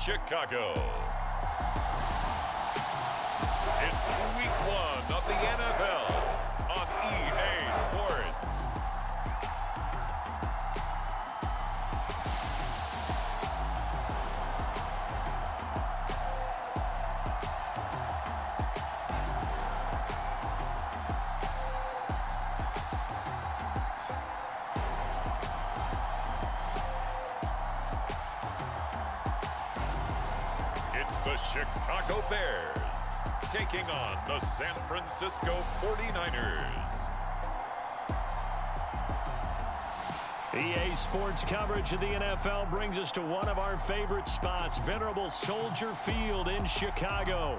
Chicago. It's Week 1 of the NFL on EA Sports. The Chicago Bears taking on the San Francisco 49ers. EA Sports coverage of the NFL brings us to one of our favorite spots, venerable Soldier Field in Chicago.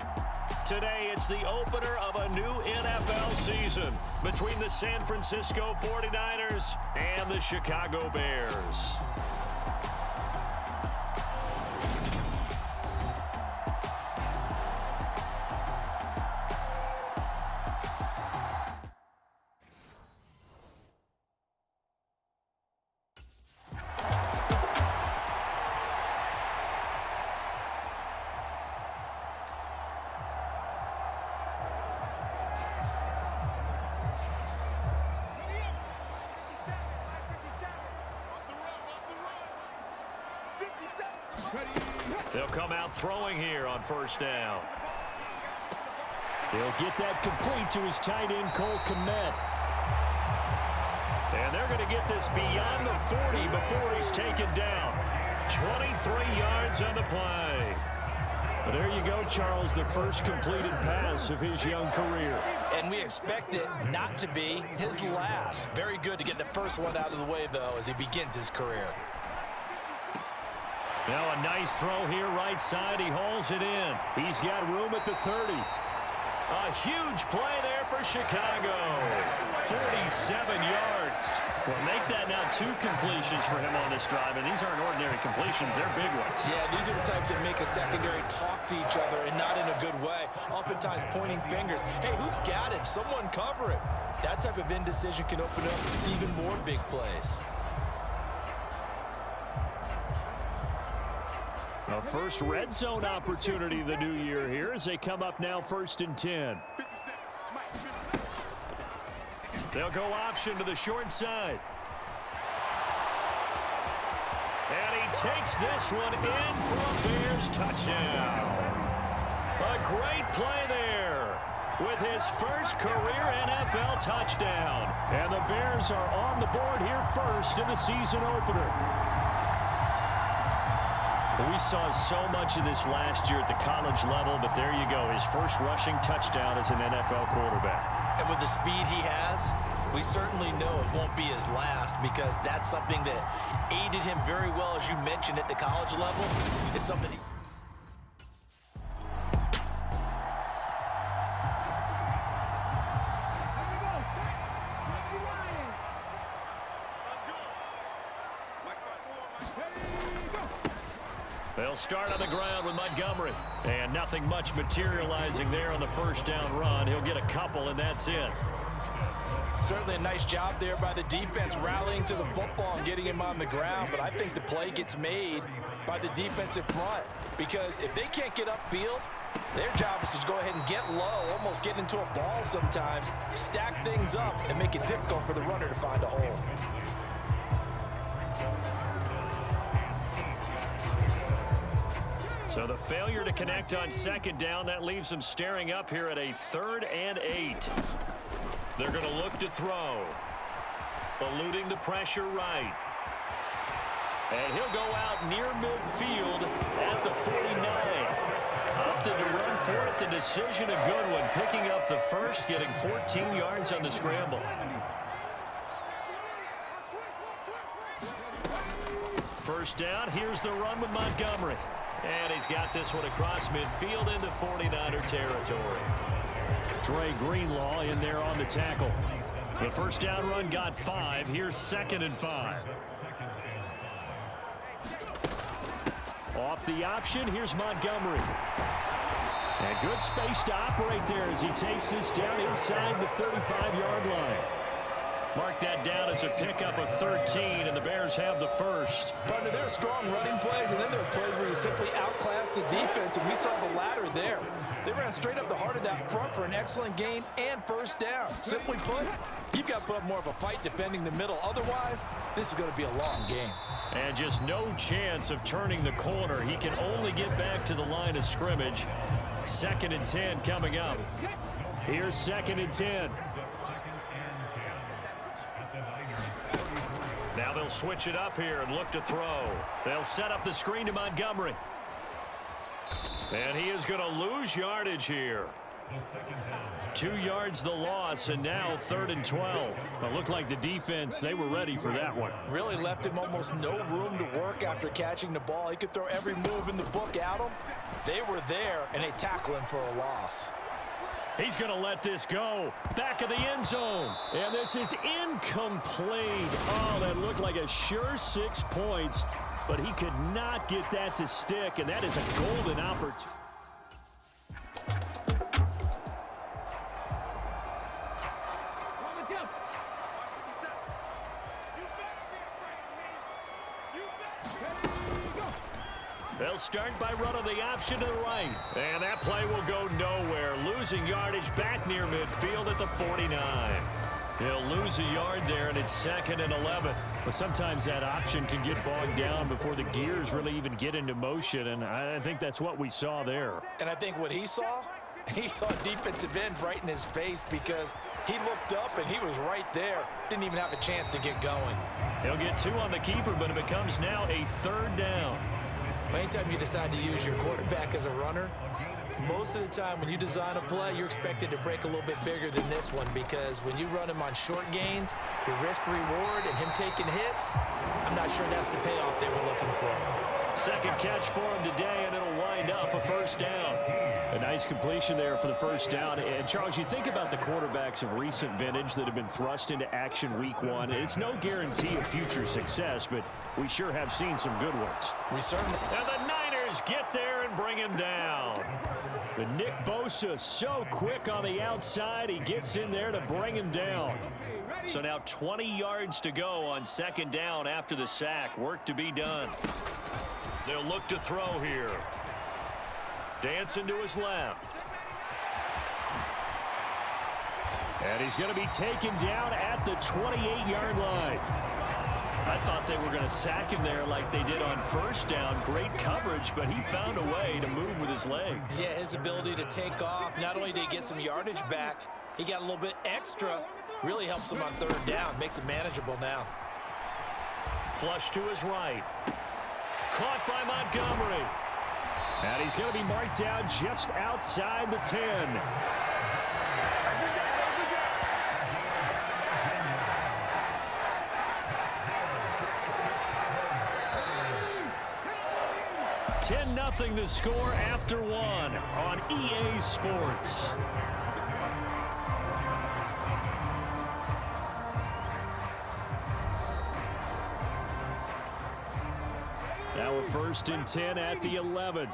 Today, it's the opener of a new NFL season between the San Francisco 49ers and the Chicago Bears. They'll come out throwing here on first down. He'll get that complete to his tight end, Cole Kmet. And they're going to get this beyond the 40 before he's taken down. 23 yards on the play. But there you go, Charles, the first completed pass of his young career. And we expect it not to be his last. Very good to get the first one out of the way, though, as he begins his career. Now a nice throw here right side. He hauls it in. He's got room at the 30. A huge play there for Chicago. 47 yards. Well, make that now 2 completions for him on this drive, and these aren't ordinary completions. They're big ones. Yeah, these are the types that make a secondary talk to each other, and not in a good way. Oftentimes pointing fingers. Hey, who's got him? Someone cover it. That type of indecision can open up to even more big plays. A first red zone opportunity of the new year here as they come up now 1st and 10. They'll go option to the short side. And he takes this one in for a Bears touchdown. A great play there with his first career NFL touchdown. And the Bears are on the board here first in the season opener. We saw so much of this last year at the college level, but there you go. His first rushing touchdown as an NFL quarterback. And with the speed he has, we certainly know it won't be his last, because that's something that aided him very well, as you mentioned, at the college level. It's something he... They'll start on the ground with Montgomery. And nothing much materializing there on the first down run. He'll get a couple, and that's it. Certainly a nice job there by the defense, rallying to the football and getting him on the ground. But I think the play gets made by the defensive front, because if they can't get upfield, their job is to go ahead and get low, almost get into a ball sometimes, stack things up, and make it difficult for the runner to find a hole. So the failure to connect on second down, that leaves them staring up here at a 3rd and 8. They're going to look to throw. Eluding the pressure right. And he'll go out near midfield at the 49. Opted to run for it. The decision a good one. Picking up the first, getting 14 yards on the scramble. First down, here's the run with Montgomery. And he's got this one across midfield into 49er territory. Dre Greenlaw in there on the tackle. The first down run got 5. Here's 2nd and 5. Off the option, here's Montgomery. And good space to operate there as he takes this down inside the 35-yard line. Mark that down as a pickup of 13, and the Bears have the first. Partner, there are strong running plays, and then there are plays where you simply outclass the defense, and we saw the latter there. They ran straight up the heart of that front for an excellent gain and first down. Simply put, you've got to put up more of a fight defending the middle. Otherwise, this is going to be a long game. And just no chance of turning the corner. He can only get back to the line of scrimmage. 2nd and 10 coming up. Here's 2nd and 10. Now they'll switch it up here and look to throw. They'll set up the screen to Montgomery. And he is going to lose yardage here. 2 yards the loss, and now 3rd and 12. It looked like the defense, they were ready for that one. Really left him almost no room to work after catching the ball. He could throw every move in the book at him. They were there, and they tackle him for a loss. He's going to let this go. Back of the end zone. And this is incomplete. Oh, that looked like a sure 6 points, but he could not get that to stick, and that is a golden opportunity. They'll start by running the option to the right. And that play will go nowhere. Losing yardage back near midfield at the 49. He'll lose a yard there, and it's 2nd and 11. But sometimes that option can get bogged down before the gears really even get into motion, and I think that's what we saw there. And I think what he saw defensive end right in his face because he looked up and he was right there. Didn't even have a chance to get going. He'll get 2 on the keeper, but it becomes now a 3rd down. Anytime you decide to use your quarterback as a runner, most of the time when you design a play, you're expected to break a little bit bigger than this one because when you run him on short gains, your risk-reward and him taking hits, I'm not sure that's the payoff they were looking for. 2nd catch for him today, and it'll wind up a 1st down. A nice completion there for the 1st down. And, Charles, you think about the quarterbacks of recent vintage that have been thrust into action week 1. It's no guarantee of future success, but we sure have seen some good ones. We certainly. And the Niners get there and bring him down. But Nick Bosa so quick on the outside, he gets in there to bring him down. So now 20 yards to go on 2nd down after the sack. Work to be done. They'll look to throw here. Dancing to his left. And he's going to be taken down at the 28-yard line. I thought they were going to sack him there like they did on 1st down. Great coverage, but he found a way to move with his legs. Yeah, his ability to take off. Not only did he get some yardage back, he got a little bit extra. Really helps him on 3rd down. Makes it manageable now. Flush to his right. Caught by Montgomery. And he's going to be marked down just outside the 10. Nothing to score after 1 on EA Sports. Now a 1st and 10 at the 11.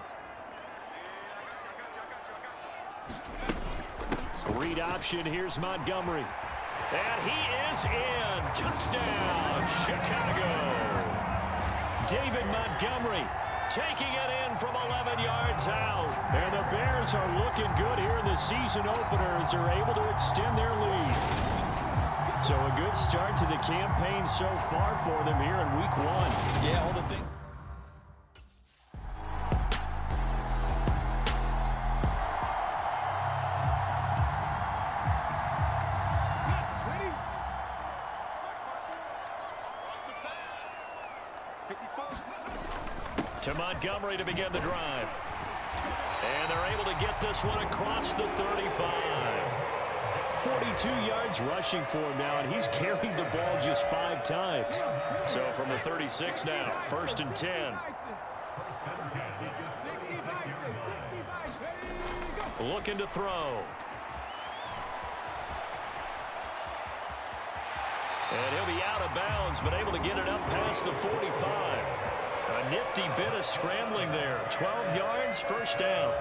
Read option. Here's Montgomery. And he is in. Touchdown, Chicago. David Montgomery taking it in from 11 yards out. And the Bears are looking good here in the season opener as they're able to extend their lead. So a good start to the campaign so far for them here in week 1. Yeah, all the things. To Montgomery to begin the drive. And they're able to get this one across the 35. 42 yards rushing for him now, and he's carried the ball just 5 times. So from the 36 now, 1st and 10. Looking to throw. And he'll be out of bounds, but able to get it up past the 45. A nifty bit of scrambling there. 12 yards, 1st down.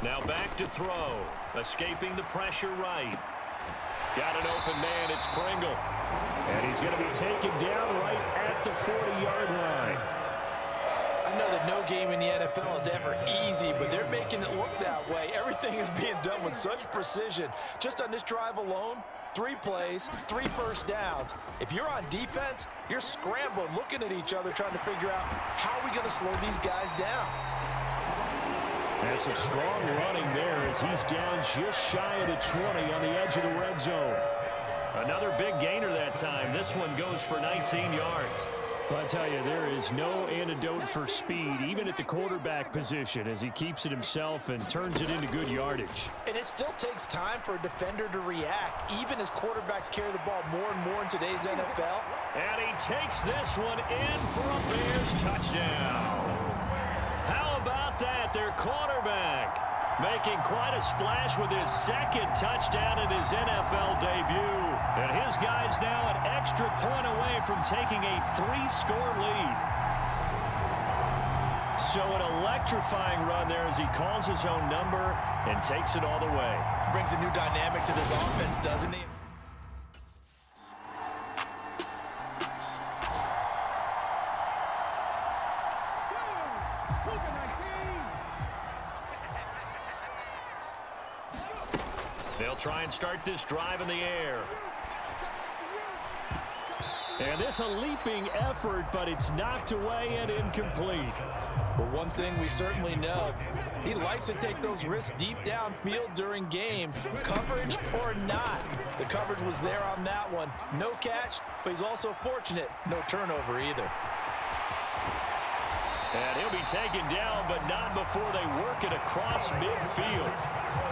Now back to throw. Escaping the pressure right. Got an open man. It's Pringle. And he's going to be taken down right at the 40-yard line. I know that no game in the NFL is ever easy, but they're making it look that way. Everything is being done with such precision. Just on this drive alone, 3 plays, 3 first downs. If you're on defense, you're scrambling, looking at each other, trying to figure out how are we going to slow these guys down. And some strong running there as he's down just shy of the 20 on the edge of the red zone. Another big gainer that time. This one goes for 19 yards. Well, I tell you, there is no antidote for speed, even at the quarterback position, as he keeps it himself and turns it into good yardage. And it still takes time for a defender to react, even as quarterbacks carry the ball more and more in today's NFL. And he takes this one in for a Bears touchdown. How about that? Their quarterback making quite a splash with his second touchdown in his NFL debut. And his guy's now an extra point away from taking a 3-score lead. So an electrifying run there as he calls his own number and takes it all the way. Brings a new dynamic to this offense, doesn't he? They'll try and start this drive in the air. And this a leaping effort, but it's knocked away and incomplete. But one thing we certainly know, he likes to take those risks deep downfield during games, coverage or not. The coverage was there on that one. No catch, but he's also fortunate. No turnover either. And he'll be taken down, but not before they work it across midfield.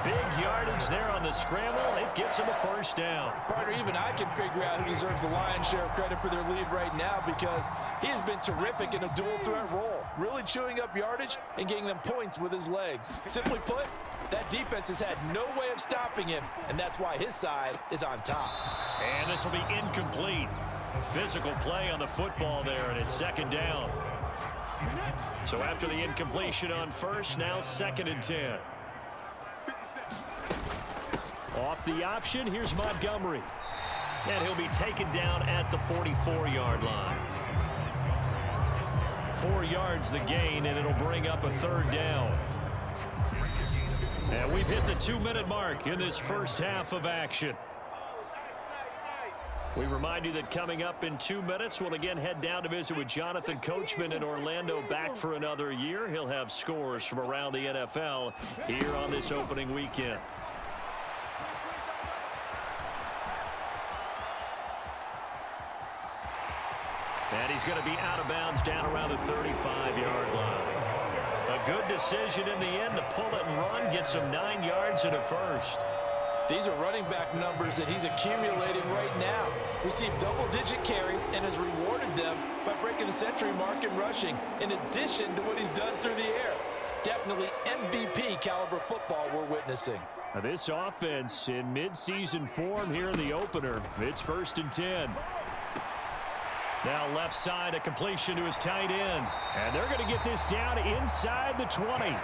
Big yardage there on the scramble. It gets him a first down. Partner, even I can figure out who deserves the lion's share of credit for their lead right now because he has been terrific in a dual threat role, really chewing up yardage and getting them points with his legs. Simply put, that defense has had no way of stopping him, and that's why his side is on top. And this will be incomplete. Physical play on the football there, and it's second down. So after the incompletion on first, now 2nd and 10. Off the option, here's Montgomery. And he'll be taken down at the 44-yard line. 4 yards the gain, and it'll bring up a 3rd down. And we've hit the 2-minute mark in this first half of action. We remind you that coming up in 2 minutes, we'll again head down to visit with Jonathan Coachman in Orlando, back for another year. He'll have scores from around the NFL here on this opening weekend. And he's going to be out of bounds down around the 35-yard line. A good decision in the end to pull it and run, get some 9 yards and a first. These are running back numbers that he's accumulating right now. Received double-digit carries and has rewarded them by breaking the century mark in rushing, in addition to what he's done through the air. Definitely MVP caliber football we're witnessing. Now this offense in midseason form here in the opener. It's 1st and 10. Now left side, a completion to his tight end. And they're going to get this down inside the 20.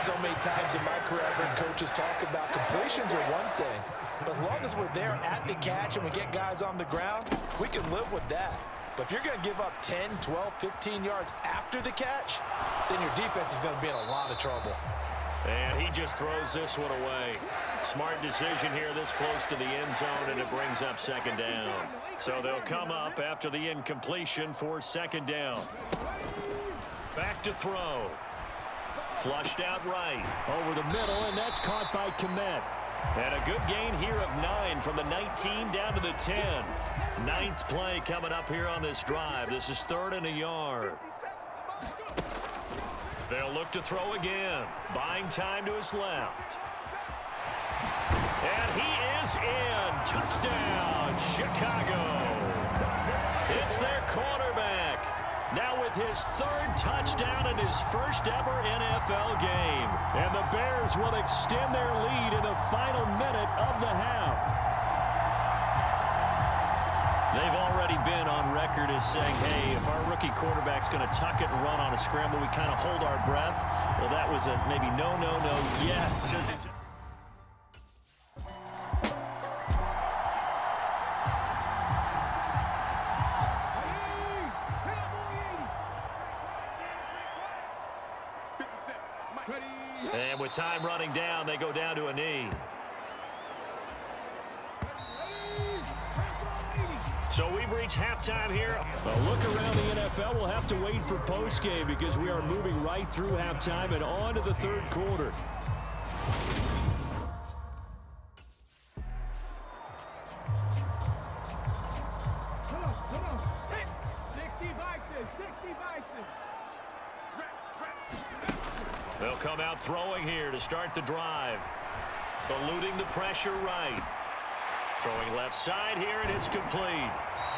So many times in my career, I've heard coaches talk about completions are one thing. But as long as we're there at the catch and we get guys on the ground, we can live with that. But if you're going to give up 10, 12, 15 yards after the catch, then your defense is going to be in a lot of trouble. And he just throws this one away. Smart decision here this close to the end zone, and it brings up 2nd down. So they'll come up after the incompletion for 2nd down. Back to throw. Flushed out right. Over the middle, and that's caught by Kmet. And a good gain here of 9 from the 19 down to the 10. 9th play coming up here on this drive. This is 3rd and a yard. They'll look to throw again. Buying time to his left. And he is in. Touchdown, Chicago. It's their quarterback. Now with his 3rd touchdown in his first ever NFL game. And the Bears will extend their lead in the final minute of the half. They've already been on record as saying, hey, if our rookie quarterback's going to tuck it and run on a scramble, we kind of hold our breath. Well, that was a maybe no, yes. And with time running down, they go down to a knee. So we've reached halftime here. A look around the NFL. We'll have to wait for postgame because we are moving right through halftime and on to the third quarter. They'll come out throwing here to start the drive. Eluding the pressure right. Throwing left side here, and it's complete.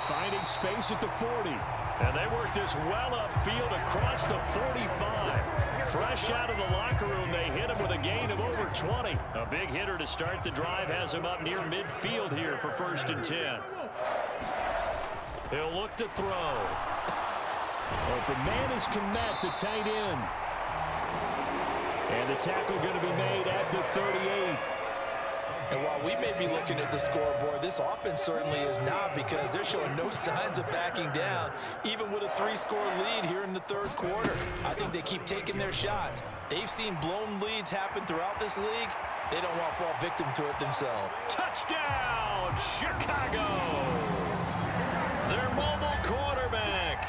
Finding space at the 40. And they work this well upfield across the 45. Fresh out of the locker room, they hit him with a gain of over 20. A big hitter to start the drive has him up near midfield here for 1st and 10. He'll look to throw. Open man is Kmet, the tight end. And the tackle going to be made at the 38. And while we may be looking at the scoreboard, this offense certainly is not, because they're showing no signs of backing down, even with a 3-score lead here in the third quarter. I think they keep taking their shots. They've seen blown leads happen throughout this league. They don't want to fall victim to it themselves. Touchdown, Chicago! Their mobile quarterback,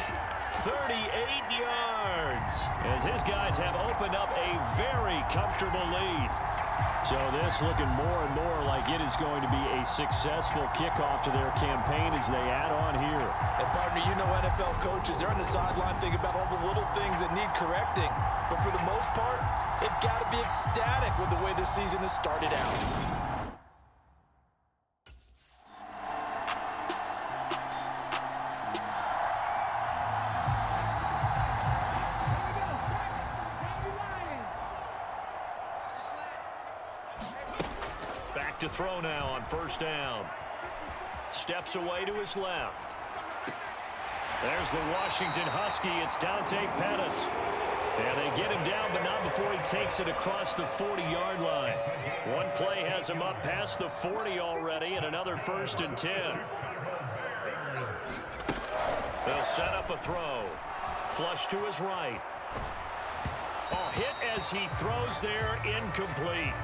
38 yards, as his guys have opened up a very comfortable lead. So this looking more and more like it is going to be a successful kickoff to their campaign as they add on here. And partner, you know NFL coaches, they're on the sideline thinking about all the little things that need correcting. But for the most part, they've got to be ecstatic with the way this season has started out. To throw now on 1st down. Steps away to his left. There's the Washington Husky. It's Dante Pettis. And they get him down, but not before he takes it across the 40-yard line. One play has him up past the 40 already, and another 1st and 10. They'll set up a throw. Flush to his right. Oh, hit as he throws there, incomplete.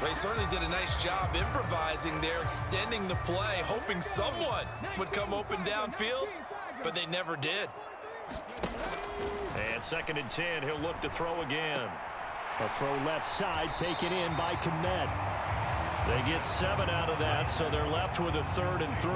They certainly did a nice job improvising there, extending the play, hoping someone would come open downfield, but they never did. And 2nd and 10, he'll look to throw again. A throw left side taken in by Kmet. They get 7 out of that, so they're left with a 3rd and 3.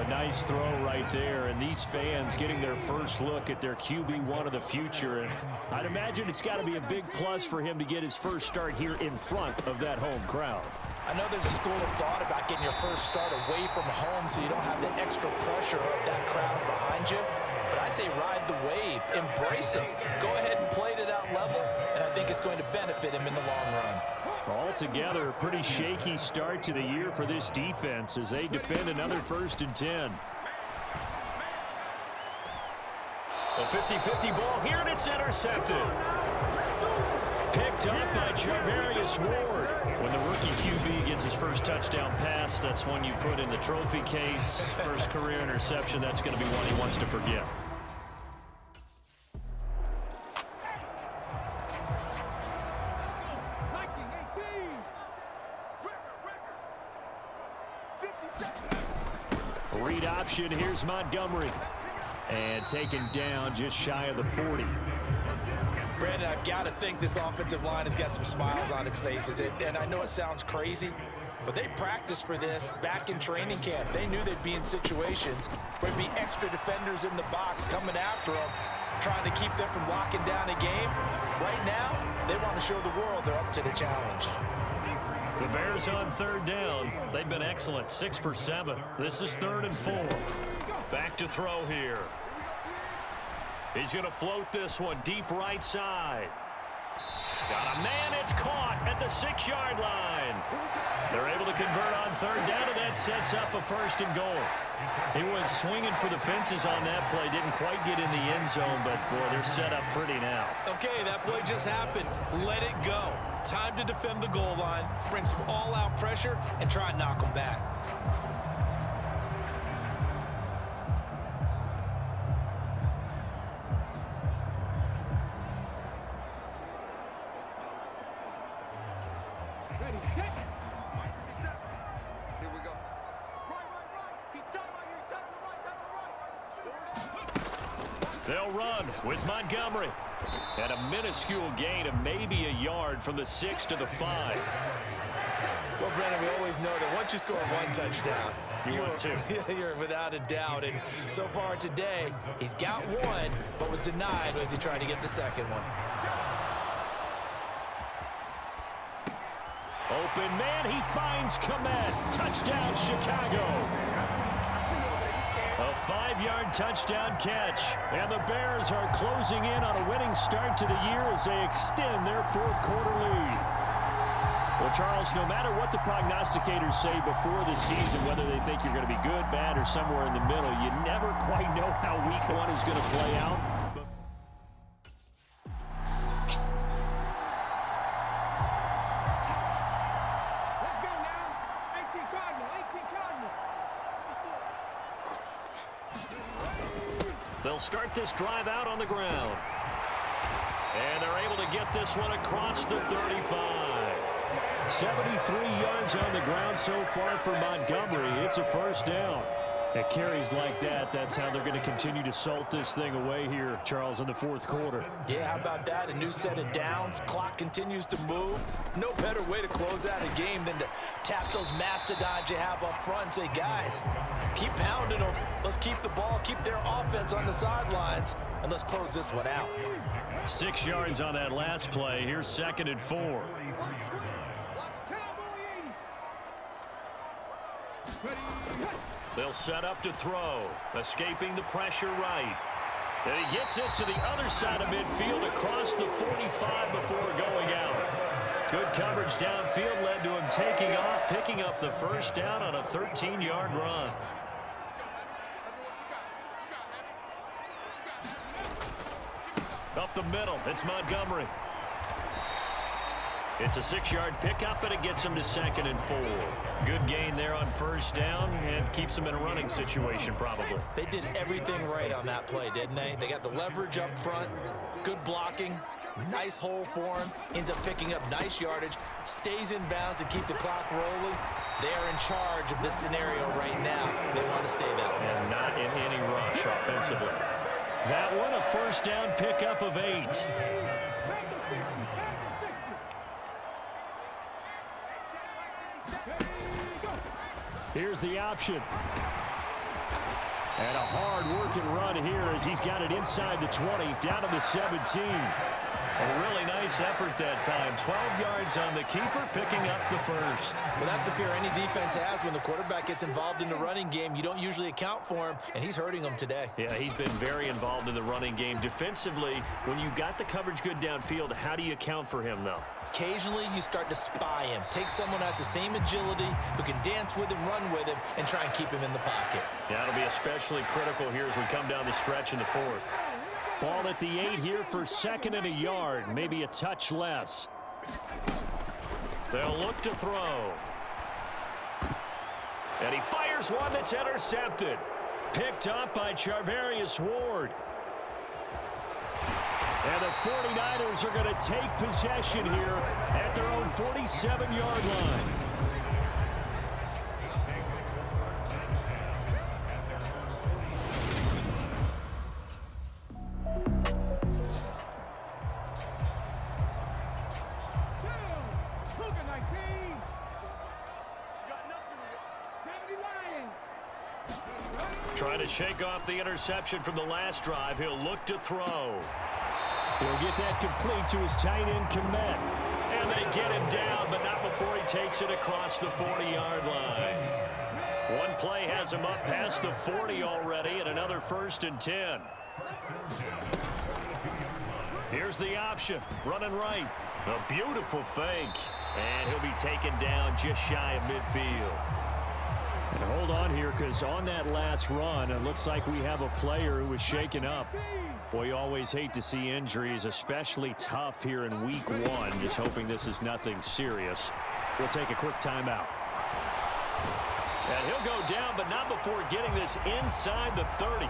A nice throw right there, and these fans getting their first look at their QB1 of the future. And I'd imagine it's got to be a big plus for him to get his first start here in front of that home crowd. I know there's a school of thought about getting your first start away from home so you don't have the extra pressure of that crowd behind you. But I say ride the wave, embrace it. Go ahead and play to that level, and I think it's going to benefit him in the long run. Altogether, a pretty shaky start to the year for this defense as they defend another 1st and 10. A 50-50 ball here, and it's intercepted. Picked up by Jarvarius Ward. When the rookie QB gets his first touchdown pass, that's when you put in the trophy case. First career interception, that's going to be one he wants to forget. Read option, here's Montgomery. And taken down just shy of the 40. Brandon, I've got to think this offensive line has got some smiles on its faces. And I know it sounds crazy, but they practiced for this back in training camp. They knew they'd be in situations where there'd be extra defenders in the box coming after them, trying to keep them from locking down a game. Right now, they want to show the world they're up to the challenge. The Bears on 3rd down. They've been excellent, 6 for 7. This is 3rd and 4. Back to throw here. He's going to float this one deep right side. Got a man, it's caught at the 6-yard line. They're able to convert on third down, and that sets up a 1st and goal. He was swinging for the fences on that play. Didn't quite get in the end zone, but, boy, they're set up pretty now. Okay, that play just happened. Let it go. Time to defend the goal line, bring some all-out pressure, and try and knock them back. They'll run with Montgomery. And a minuscule gain of maybe a yard from the 6 to the 5. Well, Brennan, we always know that once you score one touchdown, you're without a doubt. And so far today, he's got one, but was denied as he tried to get the second one. Open man, he finds Komet. Touchdown, Chicago. A 5-yard touchdown catch. And the Bears are closing in on a winning start to the year as they extend their 4th quarter lead. Well, Charles, no matter what the prognosticators say before the season, whether they think you're going to be good, bad, or somewhere in the middle, you never quite know how week 1 is going to play out. They'll start this drive out on the ground. And they're able to get this one across the 35. 73 yards on the ground so far for Montgomery. It's a 1st down. At carries like that, that's how they're going to continue to salt this thing away here, Charles, in the 4th quarter. Yeah, how about that? A new set of downs. Clock continues to move. No better way to close out a game than to tap those mastodons you have up front and say, guys, keep pounding them. Let's keep the ball, keep their offense on the sidelines, and let's close this one out. 6 yards on that last play. Here's 2nd and 4. They'll set up to throw, escaping the pressure right. And he gets this to the other side of midfield across the 45 before going out. Good coverage downfield led to him taking off, picking up the 1st down on a 13-yard run. Up the middle, it's Montgomery. It's a 6-yard pickup, and it gets him to 2nd and 4. Good gain there on 1st down and keeps him in a running situation probably. They did everything right on that play, didn't they? They got the leverage up front, good blocking, nice hole for him, ends up picking up nice yardage, stays in bounds to keep the clock rolling. They're in charge of this scenario right now. They want to stay that way. And not in any rush offensively. That one, a 1st down pickup of 8. Here's the option. And a hard-working run here as he's got it inside the 20, down to the 17. A really nice effort that time. 12 yards on the keeper, picking up the 1st. Well, that's the fear any defense has when the quarterback gets involved in the running game. You don't usually account for him, and he's hurting them today. Yeah, he's been very involved in the running game. Defensively, when you've got the coverage good downfield, how do you account for him, though? Occasionally, you start to spy him. Take someone who has the same agility, who can dance with him, run with him, and try and keep him in the pocket. Yeah, it'll be especially critical here as we come down the stretch in the 4th. Ball at the 8 here for 2nd and a yard, maybe a touch less. They'll look to throw. And he fires one that's intercepted. Picked up by Charvarius Ward. And the 49ers are going to take possession here at their own 47-yard line. Trying to shake off the interception from the last drive. He'll look to throw. He'll get that complete to his tight end, Komet. And they get him down, but not before he takes it across the 40-yard line. One play has him up past the 40 already, and another 1st and 10. Here's the option, running right. A beautiful fake. And he'll be taken down just shy of midfield. And hold on here, because on that last run, it looks like we have a player who was shaken up. Boy, you always hate to see injuries, especially tough here in week one. Just hoping this is nothing serious. We'll take a quick timeout. And he'll go down, but not before getting this inside the 30.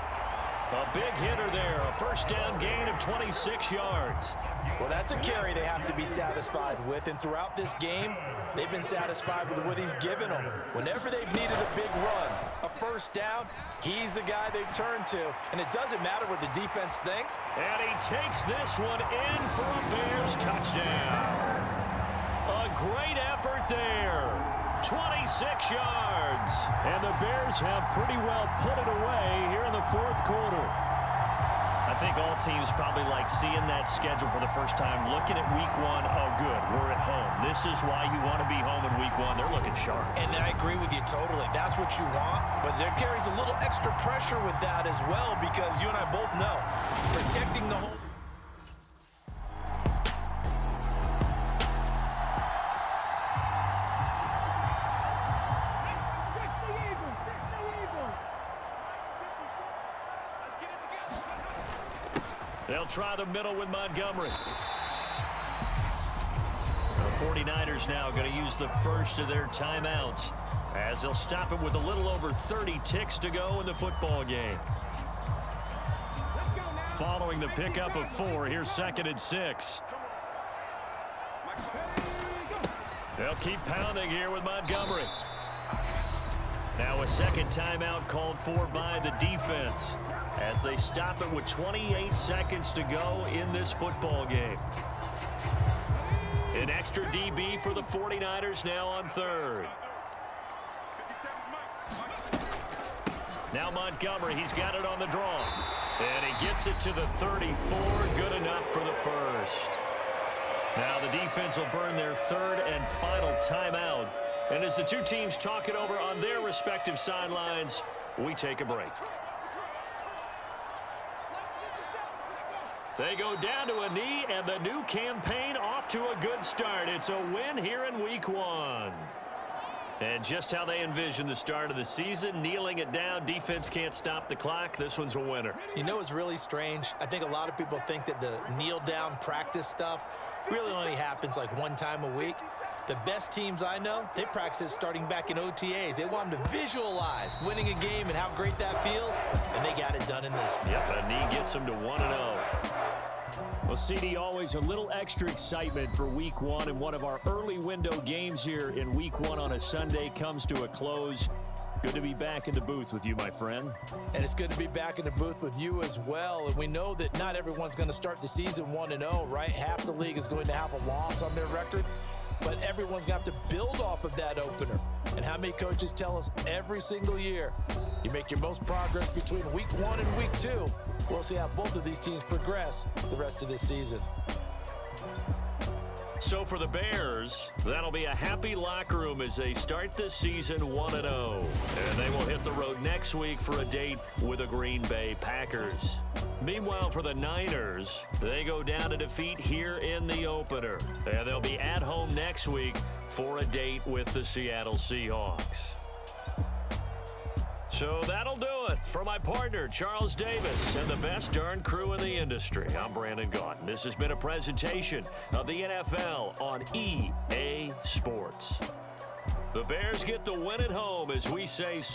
A big hitter there, a first down gain of 26 yards. Well, that's a carry they have to be satisfied with, and throughout this game, they've been satisfied with what he's given them. Whenever they've needed a big run, a first down, he's the guy they've turned to, and it doesn't matter what the defense thinks. And he takes this one in for a Bears touchdown. A great effort there. 26 yards. And the Bears have pretty well put it away here in the fourth quarter. I think all teams probably like seeing that schedule for the first time, looking at week one. Oh, good, we're at home. This is why you want to be home in week one. They're looking sharp. And I agree with you totally. That's what you want, but there carries a little extra pressure with that as well, because you and I both know protecting the home. They'll try the middle with Montgomery. The 49ers now going to use the first of their timeouts, as they'll stop it with a little over 30 ticks to go in the football game. Following the pickup of 4, here's 2nd and 6. They'll keep pounding here with Montgomery. Now a second timeout called for by the defense, as they stop it with 28 seconds to go in this football game. An extra DB for the 49ers now on 3rd. Now Montgomery, he's got it on the draw. And he gets it to the 34, good enough for the first. Now the defense will burn their 3rd and final timeout. And as the two teams talk it over on their respective sidelines, we take a break. They go down to a knee, and the new campaign off to a good start. It's a win here in week one. And just how they envision the start of the season, kneeling it down, defense can't stop the clock. This one's a winner. You know what's really strange? I think a lot of people think that the kneel-down practice stuff really only happens like one time a week. The best teams I know, they practice it starting back in OTAs. They want them to visualize winning a game and how great that feels, and they got it done in this one. Yep, a knee gets them to 1-0. Well, CD, always a little extra excitement for week one, and one of our early window games here in week one on a Sunday comes to a close. Good to be back in the booth with you, my friend. And it's good to be back in the booth with you as well. And we know that not everyone's going to start the season 1-0, right? Half the league is going to have a loss on their record. But everyone's got to build off of that opener. And how many coaches tell us every single year, you make your most progress between week 1 and week 2. We'll see how both of these teams progress the rest of this season. So for the Bears, that'll be a happy locker room as they start the season 1-0. And they will hit the road next week for a date with the Green Bay Packers. Meanwhile, for the Niners, they go down to defeat here in the opener. And they'll be at home next week for a date with the Seattle Seahawks. So that'll do it. For my partner, Charles Davis, and the best darn crew in the industry, I'm Brandon Gaudin. This has been a presentation of the NFL on EA Sports. The Bears get the win at home as we say